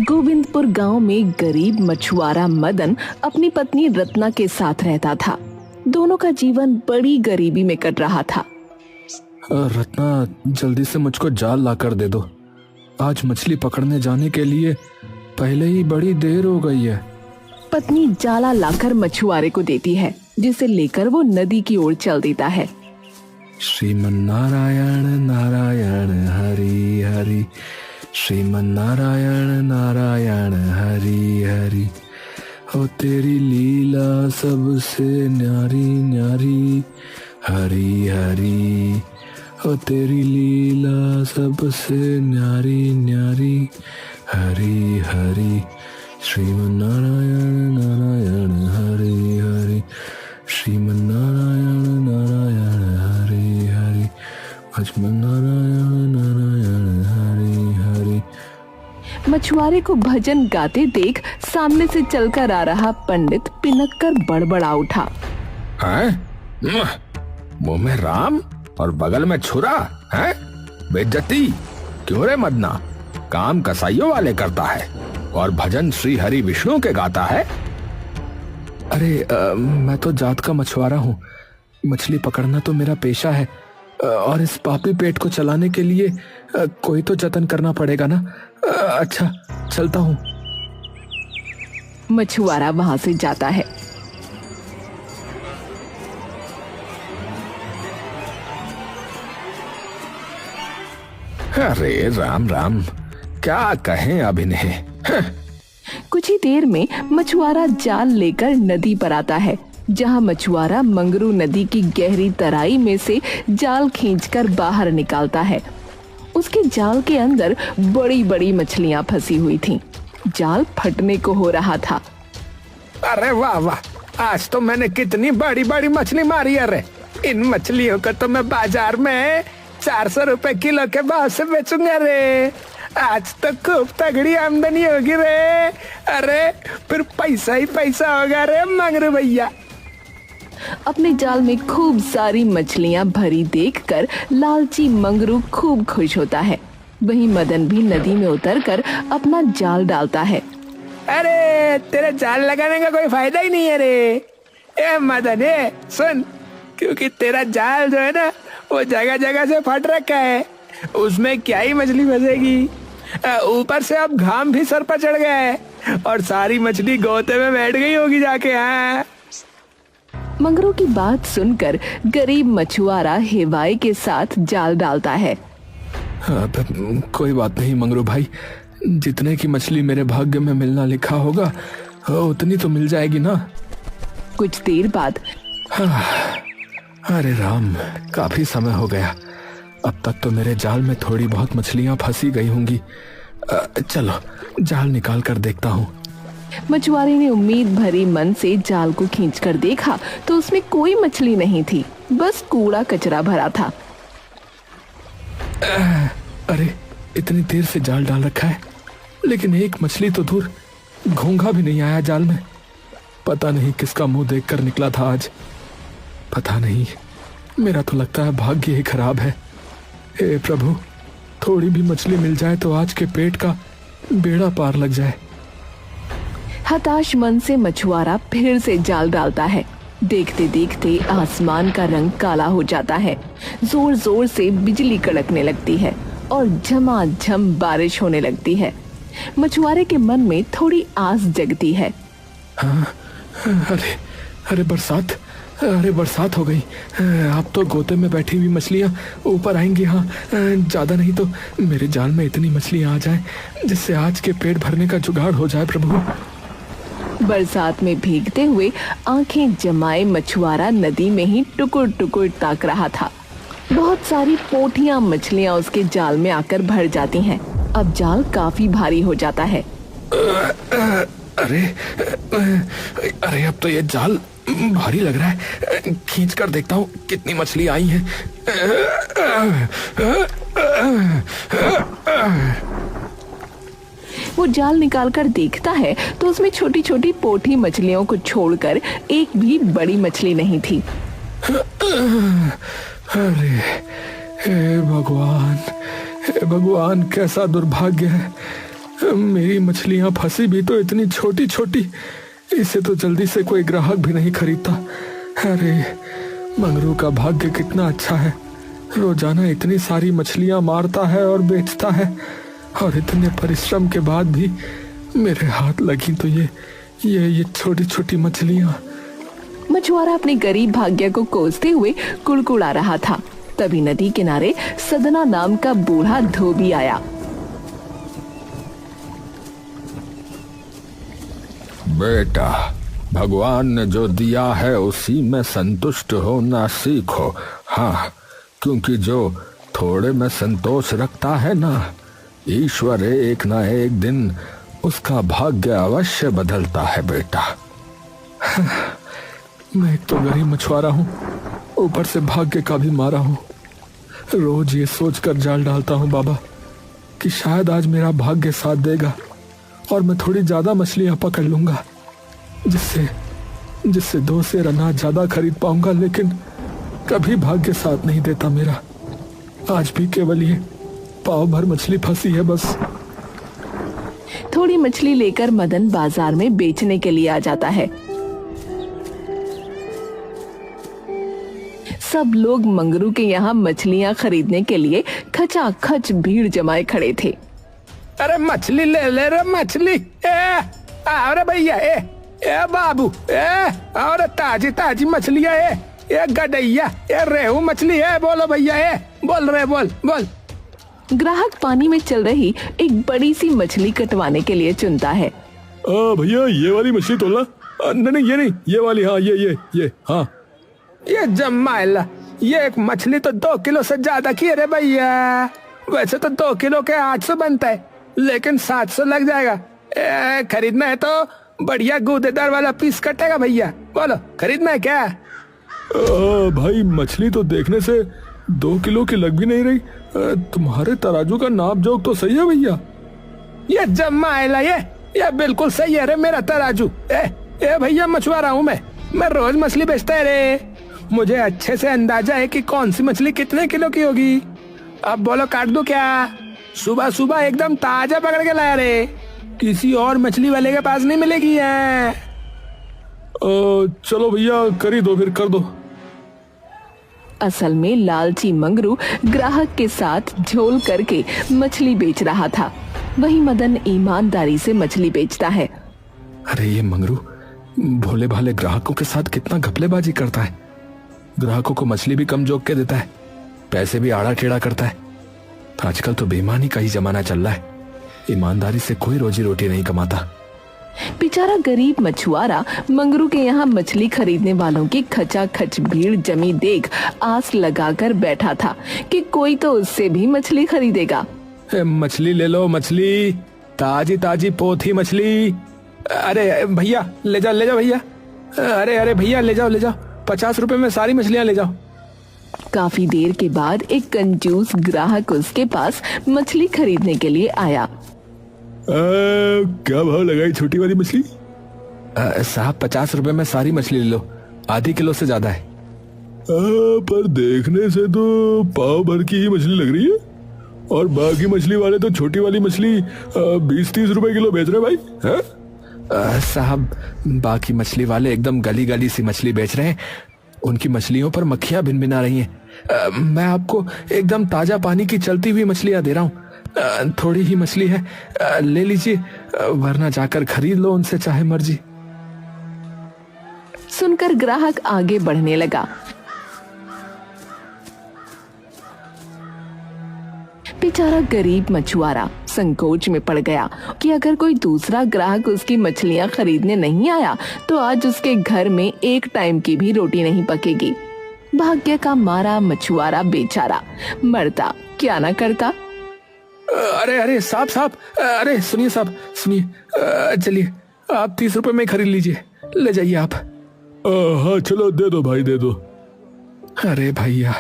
गोविंदपुर गांव में गरीब मछुआरा मदन अपनी पत्नी रत्ना के साथ रहता था। दोनों का जीवन बड़ी गरीबी में कट रहा था। रत्ना, जल्दी से मुझको जाल लाकर दे दो। आज मछली पकड़ने जाने के लिए पहले ही बड़ी देर हो गई है। पत्नी जाला लाकर मछुआरे को देती है, जिसे लेकर वो नदी की ओर चल देता है। श्रीमन नारायण नारायण हरि हरि, श्रीमन नारायण नारायण हरि हरि। हो तेरी लीला सबसे न्यारी न्यारी, हरि हरि। हो तेरी लीला सबसे न्यारी न्यारी, हरि हरि। श्रीमन नारायण नारायण हरि हरि, श्रीमन नारायण नारायण हरि हरि, भजमन नारायण नारायण हरि हरि। मछुआरे को भजन गाते देख सामने से चलकर आ रहा पंडित पिनक कर बड़बड़ा उठा। मुंह में राम और बगल में छुरा है? बेइज्जती क्यों रे मदना? काम कसाईयों वाले करता है और भजन श्री हरि विष्णु के गाता है। अरे मैं तो जात का मछुआरा हूँ। मछली पकड़ना तो मेरा पेशा है और इस पापी पेट को चलाने के लिए कोई तो जतन करना पड़ेगा ना। अच्छा, चलता हूँ। मछुआरा वहां से जाता है। अरे राम राम, क्या कहें अब इन्हें। कुछ ही देर में मछुआरा जाल लेकर नदी पर आता है, जहां मछुआरा मंगरू नदी की गहरी तराई में से जाल खींचकर बाहर निकालता है। उसके जाल के अंदर बड़ी बड़ी मछलियां फंसी हुई थीं। जाल फटने को हो रहा था। अरे वाह वाह, आज तो मैंने कितनी बड़ी बड़ी मछली मारी। अरे इन मछलियों को तो मैं बाजार में 400 रुपए किलो के भाव से बेचूंगा रे। आज तो खूब तगड़ी आमदनी होगी रे। अरे फिर पैसा ही पैसा होगा रे मंगरू भैया। अपने जाल में खूब सारी मछलियां भरी देखकर लालची मंगरू खूब खुश होता है। वहीं मदन भी नदी में उतरकर अपना जाल डालता है। अरे तेरे जाल लगाने का कोई फायदा ही नहीं है रे। ए मदन, सुन, क्योंकि तेरा जाल जो है ना वो जगह जगह से फट रखा है, उसमें क्या ही मछली फंसेगी। ऊपर से अब घाम भी सर पर चढ़ गया है और सारी मछली गोते में बैठ गई होगी जाके। हाँ, मंगरू की बात सुनकर गरीब मछुआरा हेवाई के साथ जाल डालता है। कोई बात नहीं मंगरू भाई, जितने की मछली मेरे भाग्य में मिलना लिखा होगा उतनी तो मिल जाएगी ना। कुछ देर बाद, अरे राम, काफी समय हो गया। अब तक तो मेरे जाल में थोड़ी बहुत मछलियां फंसी गई होंगी। चलो जाल निकाल कर देखता हूँ। मछुआरे ने उम्मीद भरी मन से जाल को खींचकर देखा तो उसमें कोई मछली नहीं थी, बस कूड़ा कचरा भरा था। अरे इतनी देर से जाल डाल रखा है, लेकिन एक मछली तो दूर, घोंघा भी नहीं आया जाल में। पता नहीं किसका मुंह देखकर निकला था आज। पता नहीं, मेरा तो लगता है भाग्य ही खराब है। हे प्रभु, थोड़ी भी मछली मिल जाए तो आज के पेट का बेड़ा पार लग जाए। हताश मन से मछुआरा फिर से जाल डालता है। देखते देखते आसमान का रंग काला हो जाता है। जोर जोर से बिजली कड़कने लगती है और झमाझम बारिश होने लगती है। मछुआरे के मन में थोड़ी आस जगती है। अरे बरसात, अरे बरसात हो गई। अब तो गोते में बैठी हुई मछलियां ऊपर आएंगी। हाँ, ज्यादा नहीं तो मेरे जाल में इतनी मछलियां आ जाएं जिससे आज के पेट भरने का जुगाड़ हो जाए प्रभु। बरसात में भीगते हुए आंखें जमाए मछुआरा नदी में ही टुकुर टुकुर ताक रहा था। बहुत सारी पोठियां मछलियां उसके जाल में आकर भर जाती हैं। अब जाल काफी भारी हो जाता है। अरे अब तो ये जाल भारी लग रहा है। खींच कर देखता हूँ कितनी मछली आई हैं। वो जाल निकालकर देखता है तो उसमें छोटी छोटी पोठी मछलियों को छोड़कर एक भी बड़ी मछली नहीं थी। अरे हे भगवान, कैसा दुर्भाग्य है। मेरी मछलियां फंसी भी तो इतनी छोटी छोटी, इसे तो जल्दी से कोई ग्राहक भी नहीं खरीदता। अरे मंगरू का भाग्य कितना अच्छा है, रोजाना इतनी सारी मछलियां मारता है और बेचता है, और इतने परिश्रम के बाद भी मेरे हाथ लगी तो ये छोटी छोटी मछलियां। मछुआरा अपने गरीब भाग्य को कोसते हुए कुड़कुड़ा रहा था। तभी नदी किनारे सदना नाम का बूढ़ा धोबी आया। बेटा, भगवान ने जो दिया है उसी में संतुष्ट होना सीखो। हाँ, क्योंकि जो थोड़े में संतोष रखता है ना, ईश्वर एक ना एक दिन उसका भाग्य अवश्य बदलता है बेटा। मैं एक तो गरीब मछुआरा हूँ, ऊपर से भाग्य का भी मारा हूँ। रोज ये सोचकर जाल डालता हूँ बाबा कि शायद आज मेरा भाग्य साथ देगा और मैं थोड़ी ज्यादा मछलियां पकड़ लूंगा, जिससे 2 सेर अनाज ज्यादा खरीद पाऊंगा। लेकिन कभी भाग्य साथ नहीं देता मेरा। आज भी केवल ये पाव भर मछली फंसी है बस। थोड़ी मछली लेकर मदन बाजार में बेचने के लिए आ जाता है। सब लोग मंगरू के यहाँ मछलियाँ खरीदने के लिए खचाखच भीड़ जमाए खड़े थे। अरे मछली ले ले रे मछली, अरे भैया ए बाबू, और ताजी ताजी मछलियाँ, ये गडैया, ये रेहू मछली है। बोलो भैया, बोल रहे, बोल। ग्राहक पानी में चल रही एक बड़ी सी मछली कटवाने के लिए चुनता है। भैया ये वाली मछली तोलना। नहीं ये नहीं, ये वाली। हाँ ये हाँ। ये जम्माइला, ये एक मछली तो 2 किलो से ज्यादा की है रे भैया। वैसे तो 2 किलो के 800 बनता है, लेकिन 700 लग जाएगा। खरीदना है तो बढ़िया गूदेदार वाला पीस कटेगा भैया। बोलो खरीदना है क्या? भाई मछली तो देखने से 2 किलो की लग भी नहीं रही। तुम्हारे तराजू का नाप जोक तो सही है भैया। ये जम्माइला, ये बिल्कुल सही है रे मेरा तराजू। भैया मछुआरा हूँ मैं रोज मछली बेचता है रे। मुझे अच्छे से अंदाजा है कि कौन सी मछली कितने किलो की होगी। अब बोलो काट दो क्या? सुबह सुबह एकदम ताजा पकड़ के लाया रे, किसी और मछली वाले के पास नहीं मिलेगी है। चलो भैया कर ही दो, फिर कर दो। असल में लालची मंगरू ग्राहक के साथ झोल करके मछली बेच रहा था। वही मदन ईमानदारी से मछली बेचता है। अरे ये मंगरू भोले भाले ग्राहकों के साथ कितना घपलेबाजी करता है। ग्राहकों को मछली भी कम जोक के देता है, पैसे भी आड़ा टेढ़ा करता है। आजकल तो बेईमानी का ही जमाना चल रहा है, ईमानदारी से कोई रोजी रोटी नहीं कमाता। बेचारा गरीब मछुआरा मंगरू के यहाँ मछली खरीदने वालों की खचाखच भीड़ जमी देख आस लगाकर बैठा था कि कोई तो उससे भी मछली खरीदेगा। मछली ले लो, मछली ताजी ताजी पोथी मछली। अरे भैया ले जाओ भैया। अरे भैया ले जाओ, 50 रुपए में सारी मछलियाँ ले जाओ। काफी देर के बाद एक कंजूस ग्राहक उसके पास मछली खरीदने के लिए आया। क्या भाव लगाई छोटी वाली मछली? साहब 50 रुपए में सारी मछली ले लो, आधी किलो से ज्यादा है। पर देखने से तो पाव भर की ही मछली लग रही है, और बाकी मछली वाले तो छोटी वाली मछली 20-30 रुपए किलो बेच रहे भाई। साहब बाकी मछली वाले एकदम गली गली सी मछली बेच रहे हैं, उनकी मछलियों पर मक्खियां भिनभिना रही हैं। मैं आपको एकदम ताजा पानी की चलती हुई मछलियां दे रहा हूँ। थोड़ी ही मछली है, ले लीजिए, वरना जाकर खरीद लो उनसे चाहे मर्जी। सुनकर ग्राहक आगे बढ़ने लगा। बेचारा गरीब मछुआरा संकोच में पड़ गया कि अगर कोई दूसरा ग्राहक उसकी मछलियां खरीदने नहीं आया तो आज उसके घर में एक टाइम की भी रोटी नहीं पकेगी। भाग्य का मारा मछुआरा बेचारा मरता क्या ना करता। अरे साहब, अरे सुनिए साहब, सुनिए, चलिए आप 30 रुपए में खरीद लीजिए, ले जाइए आप। हाँ चलो दे दो भाई, दे दो। अरे भैया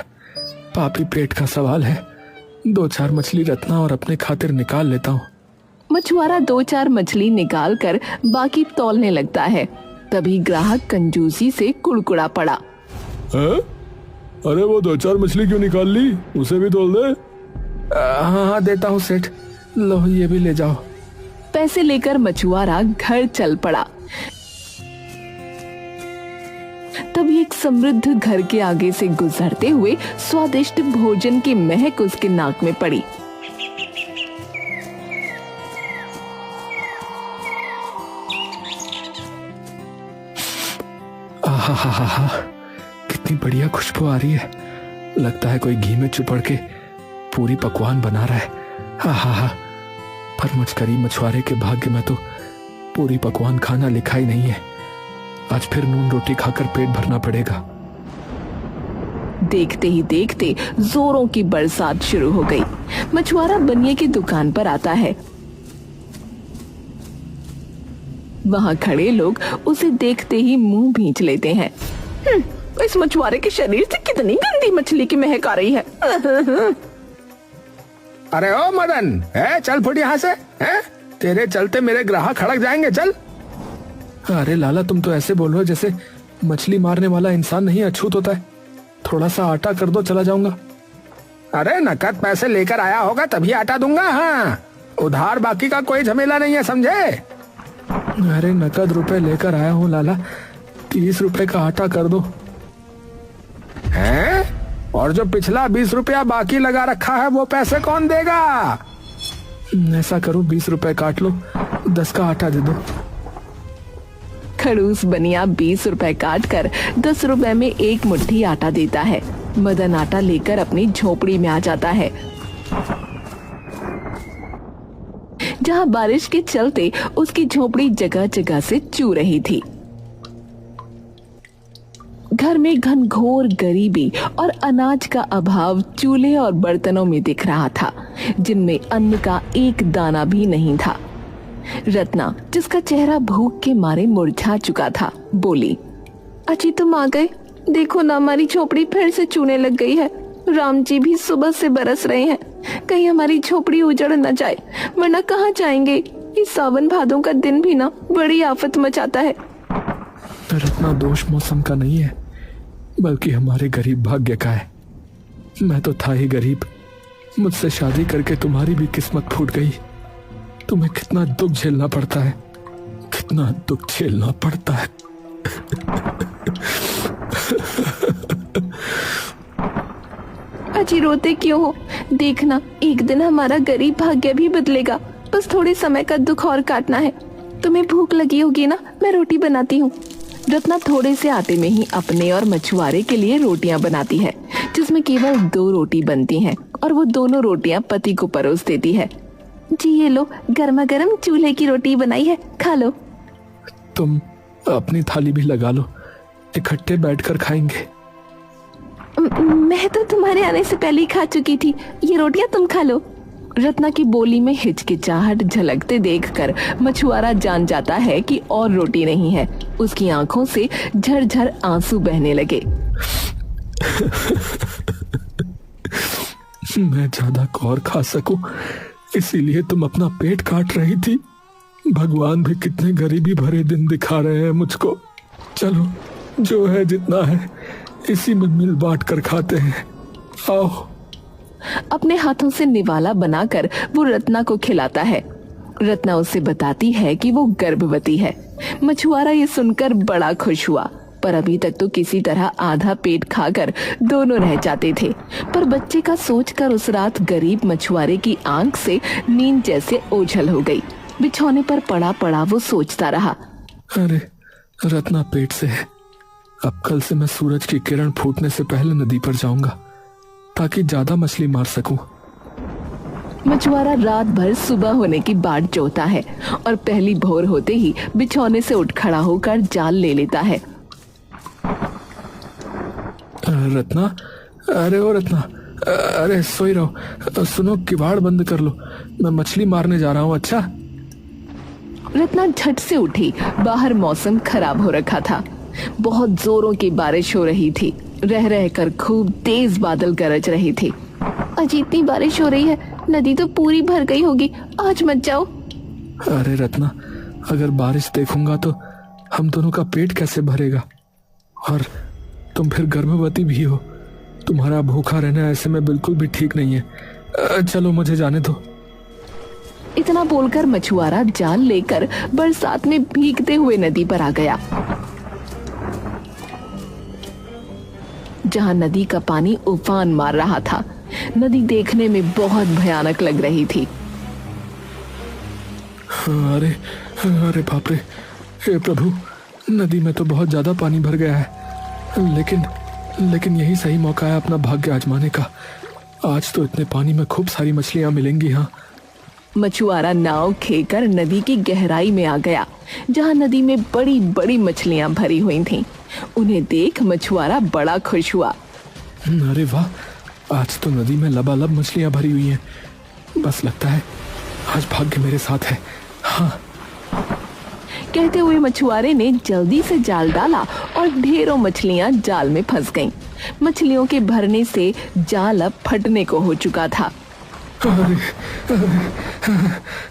पापी पेट का सवाल है, 2-4 मछली रत्ना और अपने खातिर निकाल लेता हूँ। मछुआरा 2-4 मछली निकाल कर बाकी तौलने लगता है। तभी ग्राहक कंजूसी से कुड़कुड़ा पड़ा। अरे वो 2-4 मछली क्यों निकाल ली, उसे भी तौल दे। हाँ देता हूँ सेठ, लो ये भी ले जाओ। पैसे लेकर मछुआरा घर चल पड़ा। तभी एक समृद्ध घर के आगे से गुजरते हुए स्वादिष्ट भोजन की महक उसके नाक में पड़ी। आहा, कितनी बढ़िया खुशबू आ रही है। लगता है कोई घी में चुपड़ के पूरी पकवान बना रहा है। आहा, पर मुझ गरीब मछुआरे के भाग्य में तो पूरी पकवान खाना लिखा ही नहीं है। आज फिर नून रोटी खाकर पेट भरना पड़ेगा। देखते ही देखते जोरों की बरसात शुरू हो गई। मछुआरा बनिए की दुकान पर आता है। वहां खड़े लोग उसे देखते ही मुंह भींच लेते हैं। इस मछुआरे के शरीर से कितनी गंदी मछली की महक आ रही है। अरे ओ मदन, चल फुट यहाँ से। तेरे चलते मेरे ग्राहक खड़क जाएंगे, चल। अरे लाला, तुम तो ऐसे बोल रहे हो जैसे मछली मारने वाला इंसान नहीं अछूत होता है। थोड़ा सा आटा कर दो, चला जाऊंगा। अरे नकद पैसे लेकर आया होगा तभी आटा दूंगा। हाँ, उधार बाकी का कोई झमेला नहीं है, समझे? अरे नकद रुपए लेकर आया हूँ लाला, 30 रुपए का आटा कर दो। हैं? और जो पिछला 20 रुपया बाकी लगा रखा है वो पैसे कौन देगा? ऐसा करो, 20 रुपए काट लो, 10 का आटा दे दो। खड़ूस बनिया 20 रुपए काट कर 10 रुपए में एक मुट्ठी आटा देता है। मदन आटा लेकर अपनी झोपड़ी में आ जाता है, जहां बारिश के चलते उसकी झोपड़ी जगह जगह से चू रही थी। घर में घनघोर गरीबी और अनाज का अभाव चूल्हे और बर्तनों में दिख रहा था, जिनमें अन्न का एक दाना भी नहीं था। रत्ना, जिसका चेहरा भूख के मारे मुरझा चुका था, बोली, अजी तुम आ गए। देखो ना, हमारी झोपड़ी फिर से चूने लग गई है। राम जी भी सुबह से बरस रहे हैं। कहीं हमारी झोपड़ी उजड़ न जाए, वरना कहाँ जाएंगे। इस सावन भादों का दिन भी ना बड़ी आफत मचाता है। रत्ना, दोष मौसम का नहीं है, बल्कि हमारे गरीब भाग्य का है। मैं तो था ही गरीब। मुझसे शादी करके तुम्हारी भी किस्मत फूट गई। तुम्हें कितना दुख झेलना पड़ता है, कितना दुख झेलना पड़ता है। अजी रोते क्यों हो? देखना, एक दिन हमारा गरीब भाग्य भी बदलेगा। बस थोड़े समय का दुख और काटना है। तुम्हें भूख लगी होगी ना, मैं रोटी बनाती हूँ। रत्ना थोड़े से आटे में ही अपने और मछुआरे के लिए रोटियां बनाती है, जिसमें केवल 2 रोटी बनती हैं, और वो दोनों रोटियां पति को परोस देती है। जी ये लो, गर्मा गर्म चूल्हे की रोटी बनाई है, खा लो। तुम अपनी थाली भी लगा लो, इकट्ठे बैठकर खाएंगे। मैं तो तुम्हारे आने से पहले ही खा चुकी थी। ये रोटियां तुम खा लो। रत्ना की बोली में हिचकिचाहट झलकते देखकर मछुआरा जान जाता है कि और रोटी नहीं है। उसकी आंखों से झरझर आंसू बहने लगे। मैं ज्यादा और खा सकूं, इसीलिए तुम अपना पेट काट रही थी। भगवान भी कितने गरीबी भरे दिन दिखा रहे हैं मुझको। चलो, जो है जितना है इसी में मिल बांट कर खाते हैं। आओ। अपने हाथों से निवाला बनाकर वो रत्ना को खिलाता है। रत्ना उसे बताती है कि वो गर्भवती है। मछुआरा ये सुनकर बड़ा खुश हुआ, पर अभी तक तो किसी तरह आधा पेट खाकर दोनों रह जाते थे। पर बच्चे का सोचकर उस रात गरीब मछुआरे की आंख से नींद जैसे ओझल हो गई। बिछौने पर पड़ा पड़ा वो सोचता रहा, अरे रत्ना पेट से है। अब कल से मैं सूरज की किरण फूटने से पहले नदी पर जाऊंगा, ताकि ज्यादा मछली मार सकूं। मछुआरा रात भर सुबह होने की बाट जोता है और पहली भोर होते ही बिछौने से उठ खड़ा होकर जाल ले लेता है। रत्ना, अरे ओ रत्ना, अरे सोई रहो। सुनो, किवाड़ बंद कर लो, मैं मछली मारने जा रहा हूँ। अच्छा। रत्ना झट से उठी। बाहर मौसम खराब हो रखा था। बहुत जोरों की बारिश हो रही थी। रह रह कर खूब तेज बादल गरज रही थी। अजी इतनी बारिश हो रही है, नदी तो पूरी भर गई होगी। आज मत जाओ। अरे रत्ना, अगर बारिश देखूंगा तो हम दोनों का पेट कैसे भरेगा? और तुम फिर गर्भवती भी हो। तुम्हारा भूखा रहना ऐसे में बिल्कुल भी ठीक नहीं है। चलो, मुझे जाने दो। इतना बोलकर मछुआरा जाल लेकर बरसात में भीगते हुए नदी पर आ गया। जहां नदी का पानी उफान मार रहा था। नदी देखने में बहुत भयानक लग रही थी। अरे अरे बाप रे, हे प्रभु, नदी में तो बहुत ज्यादा पानी भर गया है। लेकिन यही सही मौका है अपना भाग्य आजमाने का। आज तो इतने पानी में खूब सारी मछलियां मिलेंगी। हाँ, मछुआरा नाव खेकर नदी की गहराई में आ गया, जहां नदी में बड़ी बड़ी मछलियां भरी हुई थीं। उन्हें देख मछुआरा बड़ा खुश हुआ। अरे वाह, आज तो नदी में लबालब मछलियां भरी हुई हैं। बस लगता है आज भाग्य मेरे साथ है। हाँ। कहते हुए मछुआरे ने जल्दी से जाल डाला और ढेरों मछलियां जाल में फंस गईं। मछलियों के भरने से जाल अब फटने को हो चुका था। अरे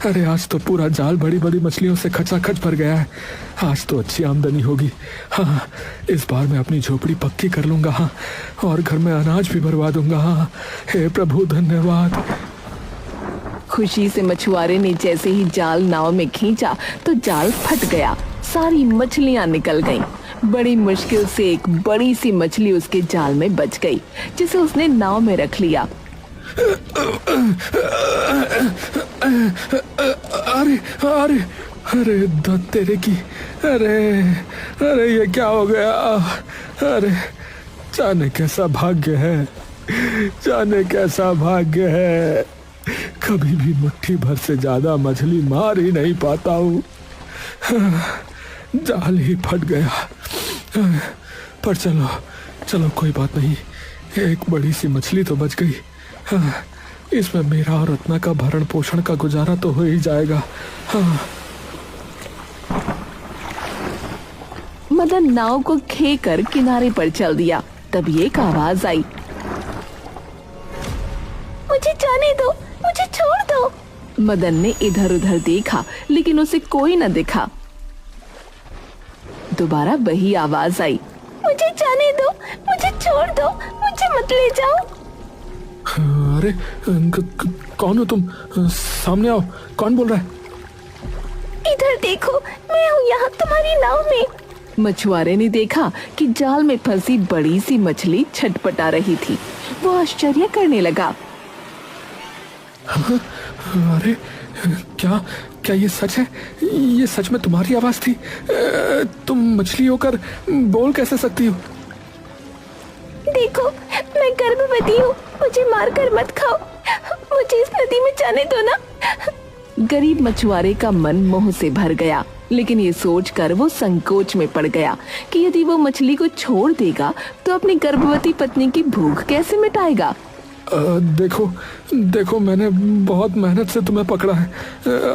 अरे, आज तो पूरा जाल बड़ी बड़ी मछलियों से खचाखच भर गया है। आज तो अच्छी आमदनी होगी। हाँ, इस बार मैं अपनी झोपड़ी पक्की कर लूंगा। हाँ, और घर में अनाज भी भरवा दूंगा। हाँ, हे प्रभु धन्यवाद। खुशी से मछुआरे ने जैसे ही जाल नाव में खींचा तो जाल फट गया। सारी मछलियां निकल गईं। बड़ी मुश्किल से एक बड़ी सी मछली उसके जाल में बच गई, जिसे उसने नाव में रख लिया। अरे अरे अरे, दत्त तेरे की। अरे अरे, ये क्या हो गया? अरे, जाने कैसा भाग्य है, जाने कैसा भाग्य है। कभी भी मुट्ठी भर से ज्यादा मछली मार ही नहीं पाता हूँ। जाल ही फट गया। पर चलो चलो, कोई बात नहीं, एक बड़ी सी मछली तो बच गई। हाँ, इसमें मेरा और रत्ना का भरण पोषण का गुजारा तो हो ही जाएगा। हाँ। मदन नाव को खेकर किनारे पर चल दिया। तभी एक आवाज आई, मुझे जाने दो, मुझे छोड़ दो। मदन ने इधर उधर देखा, लेकिन उसे कोई न दिखा। दोबारा वही आवाज आई, मुझे जाने दो, मुझे छोड़ दो, मुझे मत ले जाओ। अरे कौन हो तुम? सामने आओ, कौन बोल रहा है? इधर देखो, मैं हूँ यहाँ तुम्हारी नाव में। मछुआरे ने देखा कि जाल में फंसी बड़ी सी मछली छटपटा रही थी। वो आश्चर्य करने लगा। अरे क्या ये सच है? ये सच में तुम्हारी आवाज थी? तुम मछली होकर बोल कैसे सकती हो? देखो, मैं गर्भवती हूँ, मुझे मारकर मत खाओ, मुझे इस नदी में जाने दो ना। गरीब मछुआरे का मन मोह से भर गया, लेकिन ये सोचकर वो संकोच में पड़ गया कि यदि वो मछली को छोड़ देगा तो अपनी गर्भवती पत्नी की भूख कैसे मिटाएगा। देखो, मैंने बहुत मेहनत से तुम्हें पकड़ा है।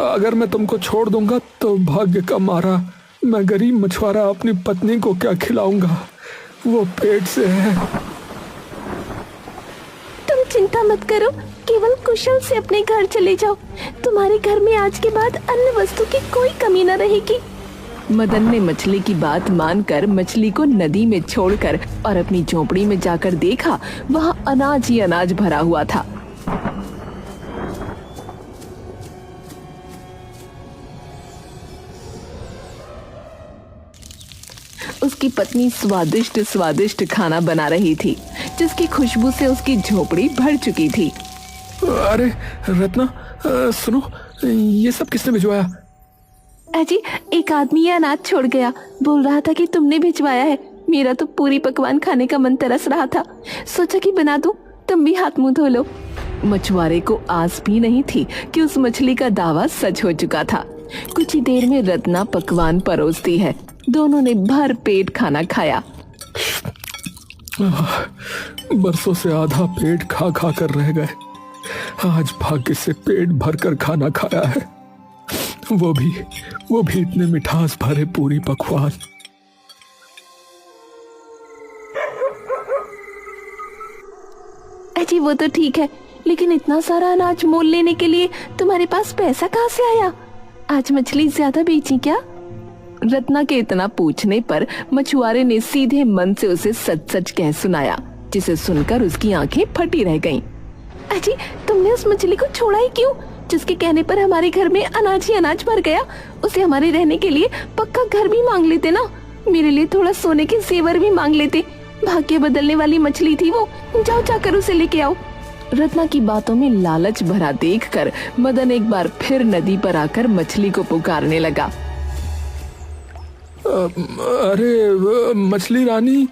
अगर मैं तुमको छोड़ दूंगा तो भाग्य का मारा मैं गरीब मछुआरा अपनी पत्नी को क्या खिलाऊंगा? वो पेट से है। तुम चिंता मत करो, केवल कुशल से अपने घर चले जाओ। तुम्हारे घर में आज के बाद अन्न वस्तु की कोई कमी न रहेगी। मदन ने मछली की बात मानकर मछली को नदी में छोड़कर और अपनी झोपड़ी में जाकर देखा, वहाँ अनाज ही अनाज भरा हुआ था। उसकी पत्नी स्वादिष्ट स्वादिष्ट खाना बना रही थी, जिसकी खुशबू से उसकी झोपड़ी भर चुकी थी। अरे रत्ना, सुनो, ये सब किसने भिजवाया? अजी, एक आदमी ये अनाज छोड़ गया, बोल रहा था कि तुमने भिजवाया है। मेरा तो पूरी पकवान खाने का मन तरस रहा था, सोचा कि बना दूं, तुम भी हाथ मुंह धो लो। मछुआरे को आस भी नहीं थी कि उस मछली का दावा सच हो चुका था। कुछ ही देर में रत्ना पकवान परोसती है। दोनों ने भर पेट खाना खाया। बरसों से आधा पेट खा खा कर रह गए, आज भाग्य से पेट भरकर खाना खाया है, वो भी इतने मिठास भरे पूरी पकवान। अजी, वो तो ठीक है, लेकिन इतना सारा अनाज मोल लेने के लिए तुम्हारे पास पैसा कहाँ से आया? आज मछली ज्यादा बेची क्या? रत्ना के इतना पूछने पर मछुआरे ने सीधे मन से उसे सच सच कह सुनाया, जिसे सुनकर उसकी आंखें फटी रह गईं। अजी, तुमने उस मछली को छोड़ा ही क्यों? जिसके कहने पर हमारे घर में अनाज ही अनाज भर गया, उसे हमारे रहने के लिए पक्का घर भी मांग लेते ना, मेरे लिए थोड़ा सोने के जेवर भी मांग लेते। भाग्य बदलने वाली मछली थी वो, जाओ जाकर उसे लेके आओ। रत्ना की बातों में लालच भरा देखकर मदन एक बार फिर नदी पर आकर मछली को पुकारने लगा। अरे मछली रानी,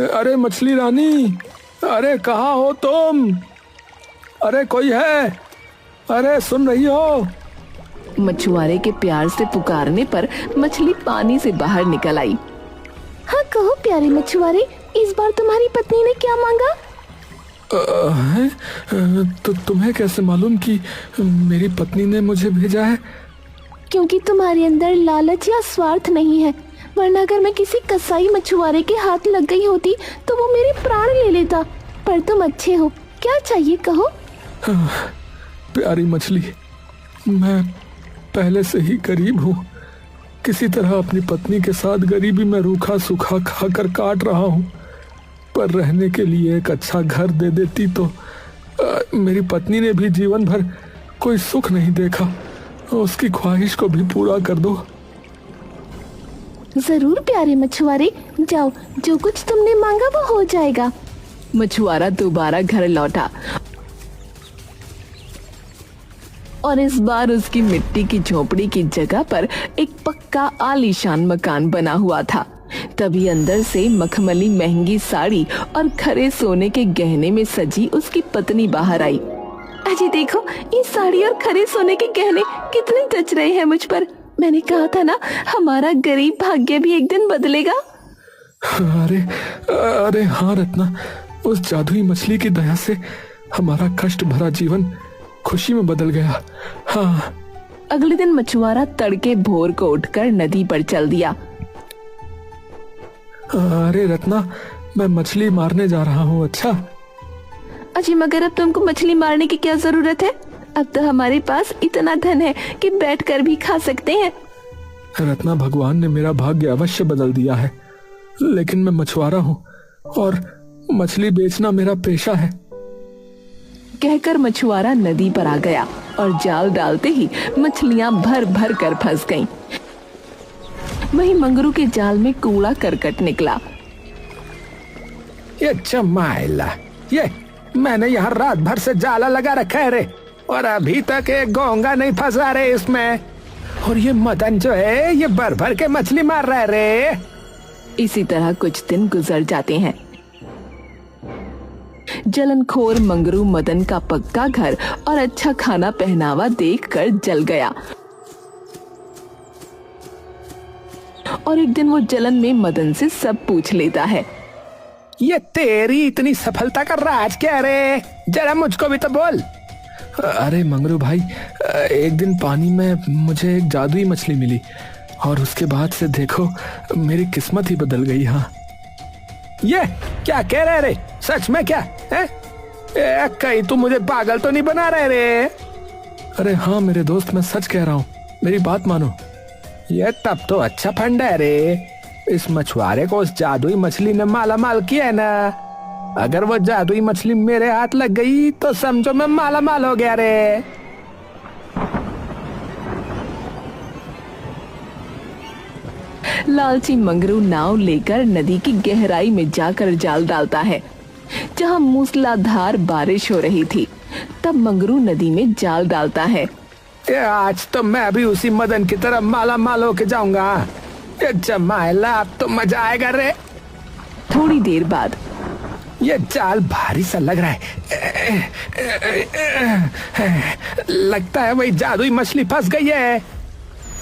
अरे मछली रानी, अरे कहाँ हो तुम? अरे कोई है? अरे सुन रही हो? मछुआरे के प्यार से पुकारने पर मछली पानी से बाहर निकल आई। हाँ कहो प्यारे मछुआरे, इस बार तुम्हारी पत्नी ने क्या मांगा? तो तुम्हें कैसे मालूम कि मेरी पत्नी ने मुझे भेजा है? क्योंकि तुम्हारे अंदर लालच या स्वार्थ नहीं है, वरना अगर मैं किसी कसाई मछुआरे के हाथ लग गई होती तो वो मेरे प्राण ले लेता। पर तुम अच्छे हो, क्या चाहिए कहो? प्यारी मछली, मैं पहले से ही गरीब हूँ। किसी तरह अपनी पत्नी के साथ गरीबी में रूखा सूखा खाकर काट रहा हूँ, पर रहने के लिए एक अच्छा घर दे देती तो मेरी पत्नी ने भी जीवन भर कोई सुख नहीं देखा, उसकी ख्वाहिश को भी पूरा कर दो। जरूर प्यारे मछुआरे, जाओ, जो कुछ तुमने मांगा वो हो जाएगा। मछुआरा दोबारा घर लौटा और इस बार उसकी मिट्टी की झोपड़ी की जगह पर एक पक्का आलीशान मकान बना हुआ था। तभी अंदर से मखमली महंगी साड़ी और खरे सोने के गहने में सजी उसकी पत्नी बाहर आई। अजी देखो, ये साड़ी और खरे सोने के गहने कितने जच रहे हैं मुझ पर। मैंने कहा था ना, हमारा गरीब भाग्य भी एक दिन बदलेगा। अरे अरे हाँ रत्ना, उस जादुई मछली की दया से हमारा कष्ट भरा जीवन खुशी में बदल गया। हाँ। अगले दिन मछुआरा तड़के भोर को उठकर नदी पर चल दिया। अरे रत्ना, मैं मछली मारने जा रहा हूँ। अच्छा अजी, मगर अब तुमको मछली मारने की क्या जरूरत है? अब तो हमारे पास इतना धन है कि बैठकर भी खा सकते हैं। रत्ना, भगवान ने मेरा भाग्य अवश्य बदल दिया है, लेकिन मैं मछुआरा हूँ और मछली बेचना मेरा पेशा है। कहकर मछुआरा नदी पर आ गया और जाल डालते ही मछलियां भर भर कर फंस गईं। वहीं मंगरू के जाल में कूड़ा करकट निकला। ये चमाइला, ये मैंने यहाँ रात भर से जाला लगा रखा है रे, और अभी तक एक घोंगा नहीं फंसा रे इसमें। और ये मदन जो है, ये भर भर के मछली मार रहा है रे। इसी तरह कुछ दिन गुजर जाते हैं। जलनखोर मंगरू मदन का पक्का घर और अच्छा खाना पहनावा देखकर जल गया और एक दिन वो जलन में मदन से सब पूछ लेता है। ये तेरी इतनी सफलता का राज क्या है रे? जरा मुझको भी तो बोल। अरे मंगरू भाई, एक दिन पानी में मुझे एक जादुई मछली मिली और उसके बाद से देखो मेरी किस्मत ही बदल गई। हाँ। ये क्या कह रहे रे? सच में क्या है? कहीं तू मुझे पागल तो नहीं बना रहे रे? अरे हाँ मेरे दोस्त, मैं सच कह रहा हूँ, मेरी बात मानो। ये तब तो अच्छा फंड है रे। इस मछुआरे को उस जादुई मछली ने माला माल किया है ना। अगर वो जादुई मछली मेरे हाथ लग गई तो समझो मैं माला माल हो गया रे। लालची मंगरू नाव लेकर नदी की गहराई में जाकर जाल डालता है। जहाँ मूसलाधार बारिश हो रही थी, तब मंगरू नदी में जाल डालता है। आज तो मैं भी उसी मदन की तरह माला माल होके जाऊंगा। ये जमाइला, अब तो मजा आएगा रे। थोड़ी देर बाद ये जाल भारी सा लग रहा है। लगता है वही जादुई मछली फंस गई है।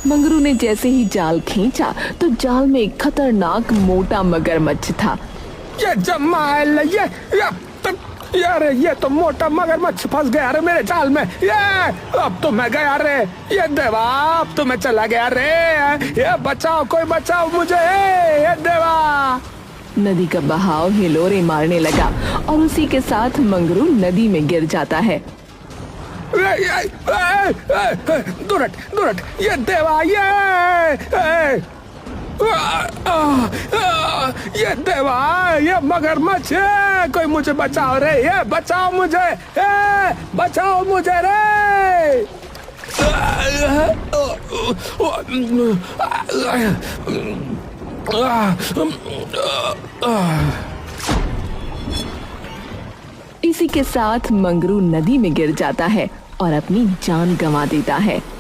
मंगरू ने जैसे ही जाल खींचा तो जाल में एक खतरनाक मोटा मगरमच्छ था। ये जमाइला, यार ये तो मोटा मगरमच्छ फंस गया रे मेरे जाल में। ये अब तो मैं गया रे। ये देवा, अब तो मैं चला गया रे। ये बचाओ, कोई बचाओ मुझे। ये देवा। नदी का बहाव हिलोरे मारने लगा और उसी के साथ मंगरू नदी में गिर जाता है। दुरट, ये देवा, ये देवा, ये मगरमच्छ है। कोई मुझे बचाओ रे, ये बचाओ मुझे, बचाओ मुझे रे। इसी के साथ मंगरू नदी में गिर जाता है और अपनी जान गंवा देता है।